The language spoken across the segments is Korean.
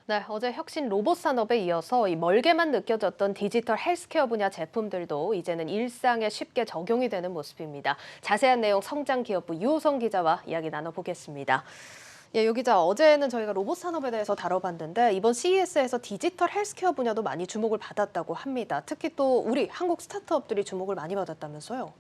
네, 어제 혁신 로봇 산업에 이어서 이 멀게만 느껴졌던 디지털 헬스케어 분야 제품들도 이제는 일상에 쉽게 적용이 되는 모습입니다. 자세한 내용 성장기업부 유호성 기자와 이야기 나눠보겠습니다. 예, 유 기자, 어제는 저희가 로봇 산업에 대해서 다뤄봤는데 이번 CES에서 디지털 헬스케어 분야도 많이 주목을 받았다고 합니다. 특히 또 우리 한국 스타트업들이 주목을 많이 받았다면서요?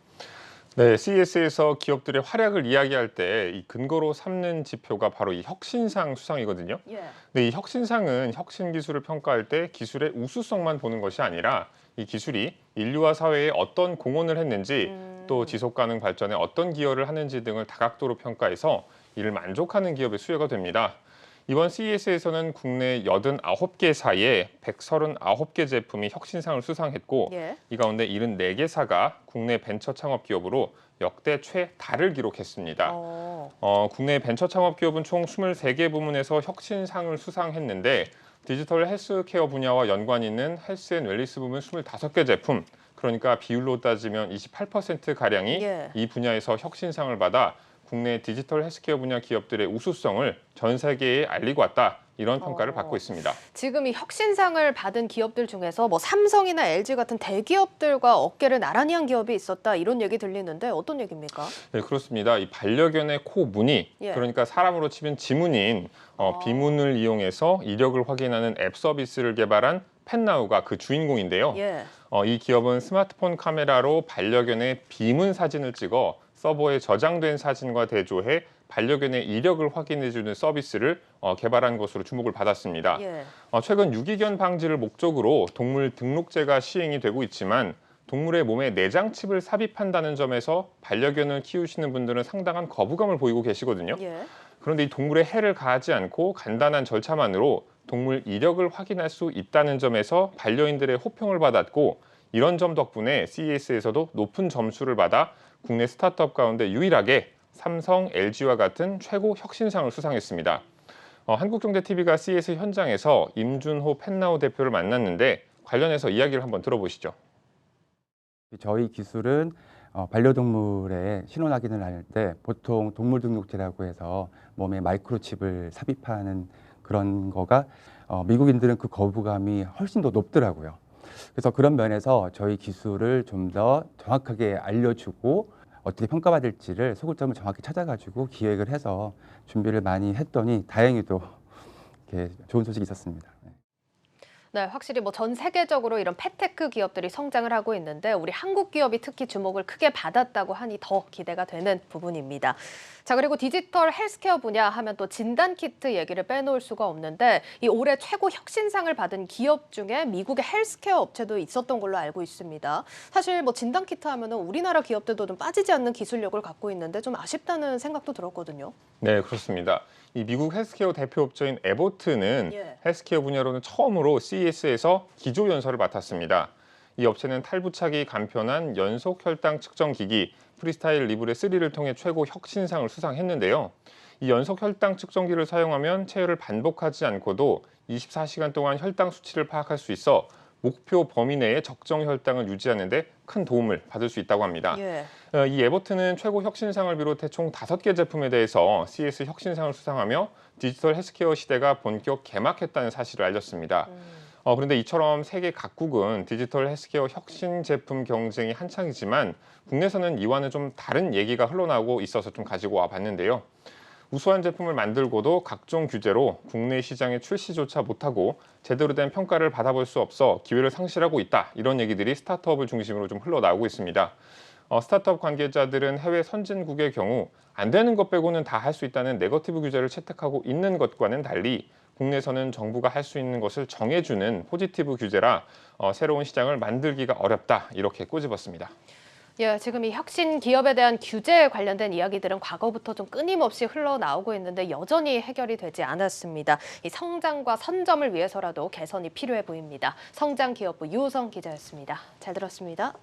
네, CES에서 기업들의 활약을 이야기할 때 이 근거로 삼는 지표가 바로 이 혁신상 수상이거든요. 예. 근데 이 혁신상은 혁신 기술을 평가할 때 기술의 우수성만 보는 것이 아니라 이 기술이 인류와 사회에 어떤 공헌을 했는지 또 지속 가능 발전에 어떤 기여를 하는지 등을 다각도로 평가해서 이를 만족하는 기업의 수여가 됩니다. 이번 CES에서는 국내 89개사에 139개 제품이 혁신상을 수상했고 예. 이 가운데 74개사가 국내 벤처 창업 기업으로 역대 최다를 기록했습니다. 국내 벤처 창업 기업은 총 23개 부문에서 혁신상을 수상했는데 디지털 헬스케어 분야와 연관 있는 헬스 앤 웰니스 부문 25개 제품, 그러니까 비율로 따지면 28%가량이 예. 이 분야에서 혁신상을 받아 국내 디지털 헬스케어 분야 기업들의 우수성을 전 세계에 알리고 왔다. 이런 평가를 받고 있습니다. 지금 이 혁신상을 받은 기업들 중에서 뭐 삼성이나 LG 같은 대기업들과 어깨를 나란히 한 기업이 있었다 이런 얘기 들리는데 어떤 얘기입니까? 네, 그렇습니다. 이 반려견의 코 무늬, 예. 그러니까 사람으로 치면 지문인 비문을 이용해서 이력을 확인하는 앱 서비스를 개발한 펫나우가 그 주인공인데요. 예. 이 기업은 스마트폰 카메라로 반려견의 비문 사진을 찍어 서버에 저장된 사진과 대조해 반려견의 이력을 확인해주는 서비스를 개발한 것으로 주목을 받았습니다. 예. 최근 유기견 방지를 목적으로 동물 등록제가 시행이 되고 있지만 동물의 몸에 내장 칩을 삽입한다는 점에서 반려견을 키우시는 분들은 상당한 거부감을 보이고 계시거든요. 예. 그런데 이 동물에 해를 가하지 않고 간단한 절차만으로 동물 이력을 확인할 수 있다는 점에서 반려인들의 호평을 받았고, 이런 점 덕분에 CES에서도 높은 점수를 받아 국내 스타트업 가운데 유일하게 삼성, LG와 같은 최고 혁신상을 수상했습니다. 한국경제TV가 CES 현장에서 임준호 펫나우 대표를 만났는데 관련해서 이야기를 한번 들어보시죠. 저희 기술은 반려동물의 신원 확인을 할 때 보통 동물등록제라고 해서 몸에 마이크로칩을 삽입하는 그런 거가 미국인들은 그 거부감이 훨씬 더 높더라고요. 그래서 그런 면에서 저희 기술을 좀 더 정확하게 알려주고 어떻게 평가받을지를 소구점을 정확히 찾아가지고 기획을 해서 준비를 많이 했더니 다행히도 이렇게 좋은 소식이 있었습니다. 네, 확실히 뭐 전 세계적으로 이런 펫테크 기업들이 성장을 하고 있는데 우리 한국 기업이 특히 주목을 크게 받았다고 하니 더 기대가 되는 부분입니다. 자, 그리고 디지털 헬스케어 분야 하면 또 진단키트 얘기를 빼놓을 수가 없는데 이 올해 최고 혁신상을 받은 기업 중에 미국의 헬스케어 업체도 있었던 걸로 알고 있습니다. 사실 뭐 진단키트 하면은 우리나라 기업들도 좀 빠지지 않는 기술력을 갖고 있는데 좀 아쉽다는 생각도 들었거든요. 네, 그렇습니다. 이 미국 헬스케어 대표 업체인 에보트는 헬스케어 분야로는 처음으로 CES에서 기조 연설을 맡았습니다. 이 업체는 탈부착이 간편한 연속 혈당 측정 기기 프리스타일 리브레 3를 통해 최고 혁신상을 수상했는데요. 이 연속 혈당 측정기를 사용하면 체열을 반복하지 않고도 24시간 동안 혈당 수치를 파악할 수 있어 목표 범위 내에 적정 혈당을 유지하는 데 큰 도움을 받을 수 있다고 합니다. 이 에버튼은 최고 혁신상을 비롯해 총 5개 제품에 대해서 CES 혁신상을 수상하며 디지털 헬스케어 시대가 본격 개막했다는 사실을 알렸습니다. 그런데 이처럼 세계 각국은 디지털 헬스케어 혁신 제품 경쟁이 한창이지만 국내에서는 이와는 좀 다른 얘기가 흘러나오고 있어서 좀 가지고 와 봤는데요. 우수한 제품을 만들고도 각종 규제로 국내 시장에 출시조차 못하고 제대로 된 평가를 받아볼 수 없어 기회를 상실하고 있다. 이런 얘기들이 스타트업을 중심으로 좀 흘러나오고 있습니다. 스타트업 관계자들은 해외 선진국의 경우 안 되는 것 빼고는 다 할 수 있다는 네거티브 규제를 채택하고 있는 것과는 달리 국내에서는 정부가 할 수 있는 것을 정해주는 포지티브 규제라 새로운 시장을 만들기가 어렵다. 이렇게 꼬집었습니다. 예, 지금 이 혁신 기업에 대한 규제에 관련된 이야기들은 과거부터 좀 끊임없이 흘러나오고 있는데 여전히 해결이 되지 않았습니다. 이 성장과 선점을 위해서라도 개선이 필요해 보입니다. 성장기업부 유호성 기자였습니다. 잘 들었습니다.